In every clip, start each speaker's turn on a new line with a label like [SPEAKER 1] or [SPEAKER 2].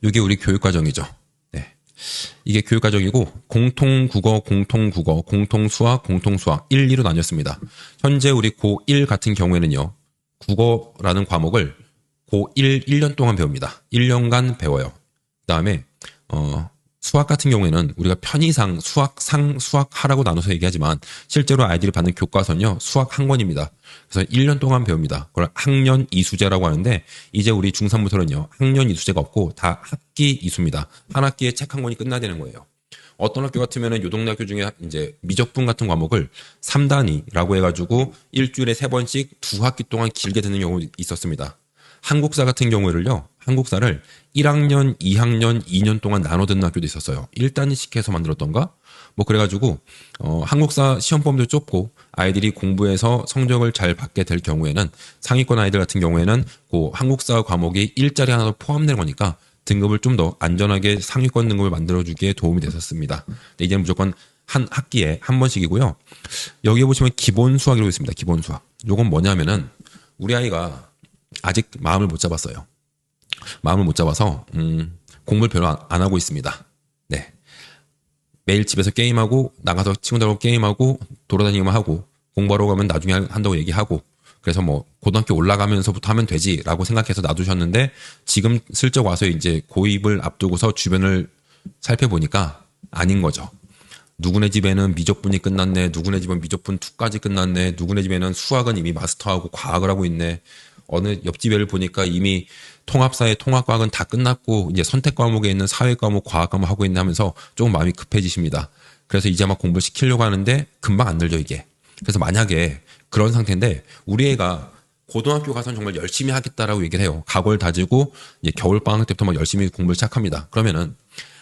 [SPEAKER 1] 이게 우리 교육과정이죠. 네. 이게 교육과정이고 공통국어, 공통국어, 공통수학, 공통수학 1, 2로 나뉘었습니다. 현재 우리 고1 같은 경우에는요. 국어라는 과목을 고1 1년 동안 배웁니다. 1년간 배워요. 그다음에 수학 같은 경우에는 우리가 편의상 수학하라고 나눠서 얘기하지만 실제로 아이들이 받는 교과서는요. 수학 한 권입니다. 그래서 1년 동안 배웁니다. 그걸 학년 이수제라고 하는데 이제 우리 중3부터는요. 학년 이수제가 없고 다 학기 이수입니다. 한 학기에 책 한 권이 끝나야 되는 거예요. 어떤 학교 같으면은 요 동네 학교 중에 이제 미적분 같은 과목을 3단위라고 해가지고 일주일에 3번씩 2학기 동안 길게 듣는 경우도 있었습니다. 한국사 같은 경우를요. 한국사를 1학년, 2학년, 2년 동안 나눠 듣는 학교도 있었어요. 1단위씩 해서 만들었던가? 뭐 그래가지고 한국사 시험범위도 좁고 아이들이 공부해서 성적을 잘 받게 될 경우에는 상위권 아이들 같은 경우에는 그 한국사 과목이 일자리 하나 더 포함된 거니까 등급을 좀 더 안전하게 상위권 등급을 만들어주기에 도움이 됐었습니다. 이제는 무조건 한 학기에 한 번씩이고요. 여기 보시면 기본 수학이라고 있습니다. 기본 수학. 요건 뭐냐면은 우리 아이가 아직 마음을 못 잡았어요. 마음을 못 잡아서 공부를 별로 안 하고 있습니다. 네. 매일 집에서 게임하고 나가서 친구들하고 게임하고 돌아다니기만 하고 공부하러 가면 나중에 한다고 얘기하고 그래서 뭐 고등학교 올라가면서부터 하면 되지라고 생각해서 놔두셨는데 지금 슬쩍 와서 이제 고입을 앞두고서 주변을 살펴보니까 아닌 거죠. 누구네 집에는 미적분이 끝났네. 누구네 집은 미적분 2까지 끝났네. 누구네 집에는 수학은 이미 마스터하고 과학을 하고 있네. 어느 옆집 애를 보니까 이미 통합사회 통합과학은 다 끝났고 이제 선택 과목에 있는 사회 과목, 과학 과목 하고 있네 하면서 조금 마음이 급해지십니다. 그래서 이제 막 공부를 시키려고 하는데 금방 안 늘죠 이게. 그래서 만약에 그런 상태인데 우리 애가 고등학교 가서는 정말 열심히 하겠다라고 얘기를 해요. 각오를 다지고 이제 겨울방학 때부터 막 열심히 공부를 시작합니다. 그러면은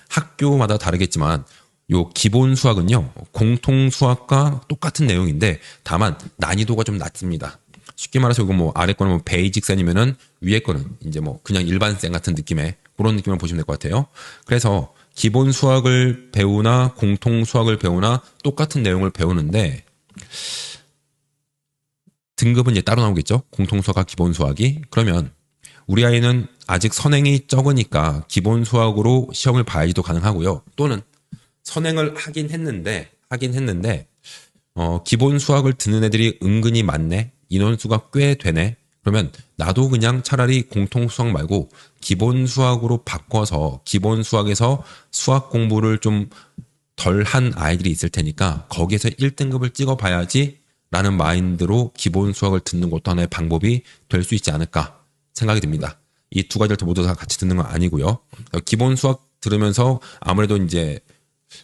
[SPEAKER 1] 학교마다 다르겠지만 요 기본 수학은요 공통 수학과 똑같은 내용인데 다만 난이도가 좀 낮습니다. 쉽게 말해서 이거 뭐 아래 거는 뭐 베이직 쌤이면은 위에 거는 이제 뭐 그냥 일반 쌤 같은 느낌의 그런 느낌을 보시면 될 것 같아요. 그래서 기본 수학을 배우나 공통 수학을 배우나 똑같은 내용을 배우는데 등급은 이제 따로 나오겠죠. 공통 수학과 기본 수학이. 그러면 우리 아이는 아직 선행이 적으니까 기본 수학으로 시험을 봐야지도 가능하고요. 또는 선행을 하긴 했는데 기본 수학을 듣는 애들이 은근히 많네. 인원수가 꽤 되네. 그러면 나도 그냥 차라리 공통 수학 말고 기본 수학으로 바꿔서 기본 수학에서 수학 공부를 좀 덜 한 아이들이 있을 테니까 거기에서 1등급을 찍어봐야지 라는 마인드로 기본 수학을 듣는 것도 하나의 방법이 될 수 있지 않을까 생각이 듭니다. 이 두 가지를 모두 다 같이 듣는 건 아니고요. 기본 수학 들으면서 아무래도 이제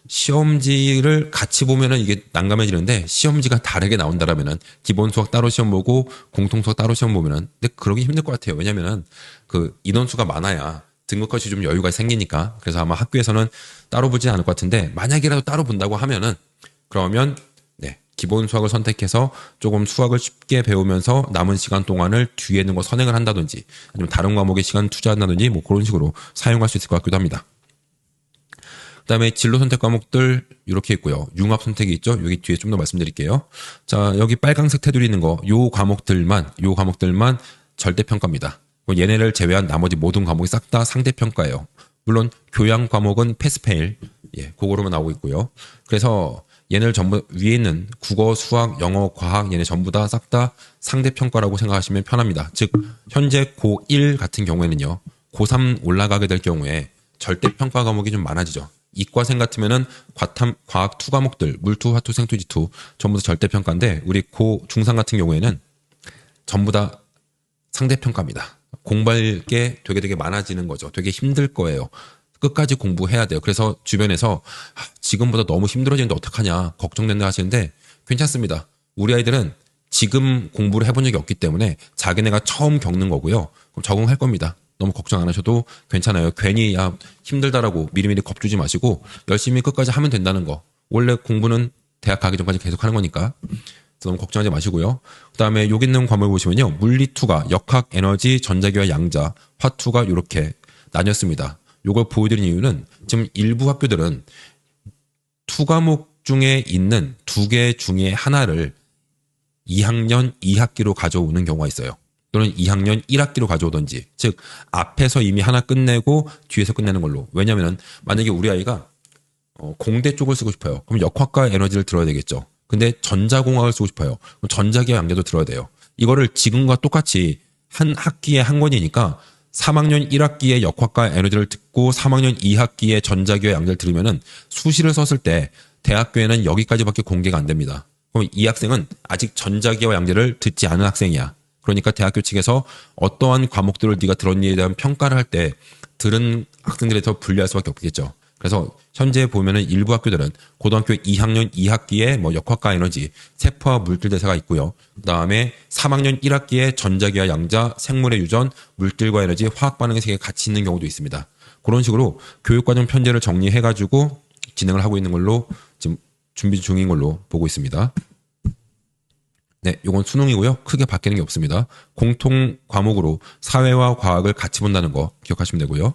[SPEAKER 1] 시험지를 같이 보면은 이게 난감해지는데 시험지가 다르게 나온다라면은 기본 수학 따로 시험 보고 공통 수학 따로 시험 보면은 근데 그러기 힘들 것 같아요. 왜냐면은 그 인원수가 많아야 등급컷이 좀 여유가 생기니까 그래서 아마 학교에서는 따로 보지 않을 것 같은데 만약이라도 따로 본다고 하면은 그러면 네 기본 수학을 선택해서 조금 수학을 쉽게 배우면서 남은 시간 동안을 뒤에 있는 거 선행을 한다든지 아니면 다른 과목에 시간 투자한다든지 뭐 그런 식으로 사용할 수 있을 것 같기도 합니다. 그다음에 진로 선택 과목들 이렇게 있고요. 융합 선택이 있죠. 여기 뒤에 좀 더 말씀드릴게요. 자, 여기 빨강색 테두리 있는 거, 요 과목들만 절대 평가입니다. 얘네를 제외한 나머지 모든 과목이 싹 다 상대 평가예요. 물론 교양 과목은 패스페일, 예, 그거로만 나오고 있고요. 그래서 얘네를 전부 위에 있는 국어, 수학, 영어, 과학 얘네 전부 다 싹 다 상대 평가라고 생각하시면 편합니다. 즉 현재 고1 같은 경우에는요. 고3 올라가게 될 경우에 절대 평가 과목이 좀 많아지죠. 이과생 같으면은 과학 투 과목들, 물투, 화투, 생투, 지투 전부 다 절대평가인데 우리 고 중3 같은 경우에는 전부 다 상대평가입니다. 공부할 게 되게 많아지는 거죠. 되게 힘들 거예요. 끝까지 공부해야 돼요. 그래서 주변에서 지금보다 너무 힘들어지는데 어떡하냐 걱정된다 하시는데 괜찮습니다. 우리 아이들은 지금 공부를 해본 적이 없기 때문에 자기네가 처음 겪는 거고요. 그럼 적응할 겁니다. 너무 걱정 안 하셔도 괜찮아요. 괜히 야 힘들다라고 미리미리 겁주지 마시고 열심히 끝까지 하면 된다는 거. 원래 공부는 대학 가기 전까지 계속 하는 거니까 너무 걱정하지 마시고요. 그다음에 여기 있는 과목을 보시면요. 물리투가 역학, 에너지, 전자기와 양자, 화투가 이렇게 나뉘었습니다. 이걸 보여드린 이유는 지금 일부 학교들은 투 과목 중에 있는 2개 중에 하나를 2학년 2학기로 가져오는 경우가 있어요. 또는 2학년 1학기로 가져오든지, 즉 앞에서 이미 하나 끝내고 뒤에서 끝내는 걸로. 왜냐면은 만약에 우리 아이가 공대 쪽을 쓰고 싶어요. 그럼 역학과 에너지를 들어야 되겠죠. 근데 전자공학을 쓰고 싶어요. 그럼 전자기와 양자도 들어야 돼요. 이거를 지금과 똑같이 한 학기에 한 권이니까 3학년 1학기에 역학과 에너지를 듣고 3학년 2학기에 전자기와 양자를 들으면은 수시를 썼을 때 대학교에는 여기까지밖에 공개가 안 됩니다. 그럼 이 학생은 아직 전자기와 양자를 듣지 않은 학생이야. 그러니까 대학교 측에서 어떠한 과목들을 네가 들었니에 대한 평가를 할 때 들은 학생들에 더 분리할 수밖에 없겠죠. 그래서 현재 보면은 일부 학교들은 고등학교 2학년 2학기에 뭐 역학과 에너지, 세포와 물질 대사가 있고요. 그다음에 3학년 1학기에 전자기와 양자, 생물의 유전, 물질과 에너지, 화학 반응의 세 개 같이 있는 경우도 있습니다. 그런 식으로 교육과정 편제를 정리해가지고 진행을 하고 있는 걸로 지금 준비 중인 걸로 보고 있습니다. 네, 요건 수능이고요. 크게 바뀌는 게 없습니다. 공통 과목으로 사회와 과학을 같이 본다는 거 기억하시면 되고요.